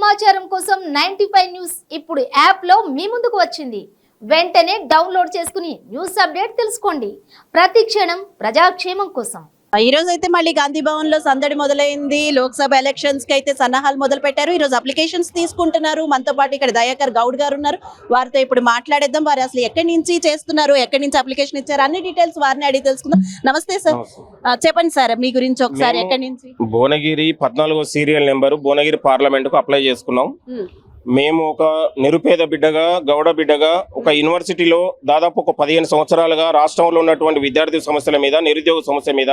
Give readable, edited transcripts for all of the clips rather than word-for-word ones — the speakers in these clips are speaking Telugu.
సమాచారం కోసం 95 న్యూస్ ఇప్పుడు యాప్లో మీ ముందుకు వచ్చింది. వెంటనే డౌన్లోడ్ చేసుకుని న్యూస్ అప్డేట్ తెలుసుకోండి. ప్రతి క్షణం ప్రజాక్షేమం కోసం. ఈ రోజు అయితే మళ్ళీ గాంధీ భవన్ లో సందడి మొదలైంది. లోక్సభ ఎలక్షన్స్ కి అయితే సన్నాహాలు మొదలు పెట్టారు. ఈ రోజు అప్లికేషన్స్ తీసుకుంటున్నారు. మనతో పాటు ఇక్కడ దయాకర్ గౌడ్ గారు ఉన్నారు. వారితో ఇప్పుడు మాట్లాడేద్దాం. వారు అసలు ఎక్కడి నుంచి చేస్తున్నారు, ఎక్కడి నుంచి అప్లికేషన్ ఇచ్చారు, అన్ని డీటెయిల్స్ వారిని అడిగి తెలుసుకుందాం. నమస్తే సార్, చెప్పండి సార్ మీ గురించి ఒకసారి. ఎక్కడి నుంచి? భువనగిరి 14వ సీరియల్ నెంబరు భువనగిరి పార్లమెంట్ కు అప్లై చేసుకున్నాం. మేము ఒక నిరుపేద బిడ్డగా, గౌడ బిడ్డగా, ఒక యూనివర్సిటీలో దాదాపు ఒక 15 సంవత్సరాలుగా రాష్ట్రంలో ఉన్నటువంటి విద్యార్థి సమస్యల మీద, నిరుద్యోగ సమస్య మీద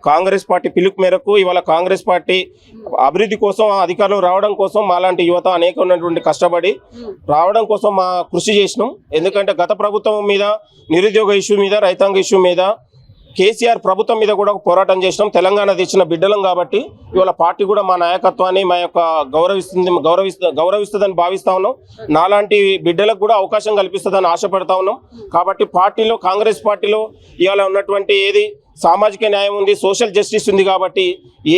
కాంగ్రెస్ పార్టీ పిలుపు మేరకు ఇవాళ కాంగ్రెస్ పార్టీ అభివృద్ధి కోసం, అధికారంలో రావడం కోసం మాలాంటి యువత అనేక ఉన్నటువంటి కష్టపడి రావడం కోసం మా కృషి చేసినాం. ఎందుకంటే గత ప్రభుత్వం మీద, నిరుద్యోగ ఇష్యూ మీద, రైతాంగ ఇష్యూ మీద, కేసీఆర్ ప్రభుత్వం మీద కూడా పోరాటం చేసినాం. తెలంగాణ తెచ్చిన బిడ్డలం కాబట్టి ఇవాళ పార్టీ కూడా మా నాయకత్వాన్ని మా యొక్క గౌరవిస్తుందని భావిస్తా ఉన్నాం. నాలాంటి బిడ్డలకు కూడా అవకాశం కల్పిస్తుందని ఆశపడతా ఉన్నాం. కాబట్టి పార్టీలో, కాంగ్రెస్ పార్టీలో ఇవాళ ఉన్నటువంటి ఏది సామాజిక న్యాయం ఉంది, సోషల్ జస్టిస్ ఉంది. కాబట్టి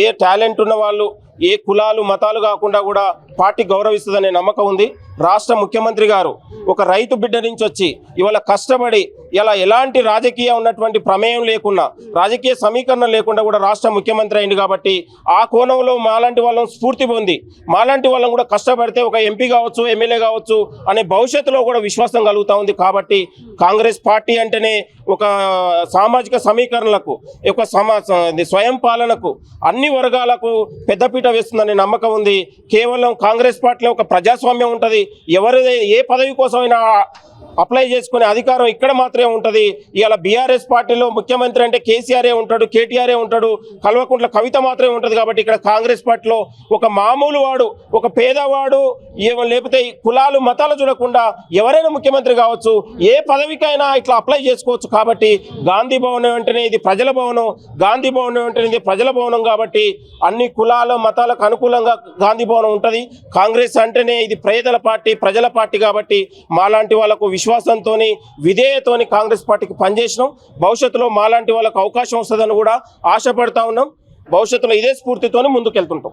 ఏ టాలెంట్ ఉన్న వాళ్ళు, ఏ కులాలు మతాలు కాకుండా కూడా పార్టీ గౌరవిస్తుందనే నమ్మకం ఉంది. రాష్ట్ర ముఖ్యమంత్రి గారు ఒక రైతు బిడ్డ నుంచి వచ్చి ఇవాళ కష్టపడి ఇలా ఎలాంటి రాజకీయ ఉన్నటువంటి ప్రమేయం లేకుండా, రాజకీయ సమీకరణ లేకుండా కూడా రాష్ట్ర ముఖ్యమంత్రి అయింది. కాబట్టి ఆ కోణంలో మాలాంటి వాళ్ళం స్ఫూర్తి పొంది, మాలాంటి వాళ్ళం కూడా కష్టపడితే ఒక ఎంపీ కావచ్చు, ఎమ్మెల్యే కావచ్చు అనే భవిష్యత్తులో కూడా విశ్వాసం కలుగుతూ ఉంది. కాబట్టి కాంగ్రెస్ పార్టీ అంటేనే ఒక సామాజిక సమీకరణలకు, ఒక స్వయం పాలనకు, అన్ని వర్గాలకు పెద్దపీట వేస్తుందనే నమ్మకం ఉంది. కేవలం కాంగ్రెస్ పార్టీలో ఒక ప్రజాస్వామ్యం ఉంటుంది. ఎవరు ఏ పదవి కోసమైనా అప్లై చేసుకునే అధికారం ఇక్కడ మాత్రమే ఉంటుంది. ఇవాళ బీఆర్ఎస్ పార్టీలో ముఖ్యమంత్రి అంటే కేసీఆరే ఉంటాడు, కేటీఆరే ఉంటాడు, కల్వకుంట్ల కవిత మాత్రమే ఉంటుంది. కాబట్టి ఇక్కడ కాంగ్రెస్ పార్టీలో ఒక మామూలు వాడు, ఒక పేదవాడు, లేకపోతే కులాలు మతాలు చూడకుండా ఎవరైనా ముఖ్యమంత్రి కావచ్చు, ఏ పదవికైనా ఇట్లా అప్లై చేసుకోవచ్చు. కాబట్టి గాంధీ భవన్ అంటేనే ఇది ప్రజల భవనం, గాంధీ భవన్ అంటేనే ఇది ప్రజల భవనం. కాబట్టి అన్ని కులాల మతాలకు అనుకూలంగా గాంధీ భవనం ఉంటుంది. కాంగ్రెస్ అంటేనే ఇది పేదల పార్టీ, ప్రజల పార్టీ. కాబట్టి మాలాంటి వాళ్ళకు విశ్వాసంతో, విధేయతోని కాంగ్రెస్ పార్టీకి పనిచేసినాం. భవిష్యత్తులో మాలాంటి వాళ్ళకు అవకాశం వస్తుందని కూడా ఆశపడతా ఉన్నాం. భవిష్యత్తులో ఇదే స్ఫూర్తితోని ముందుకెళ్తుంటాం.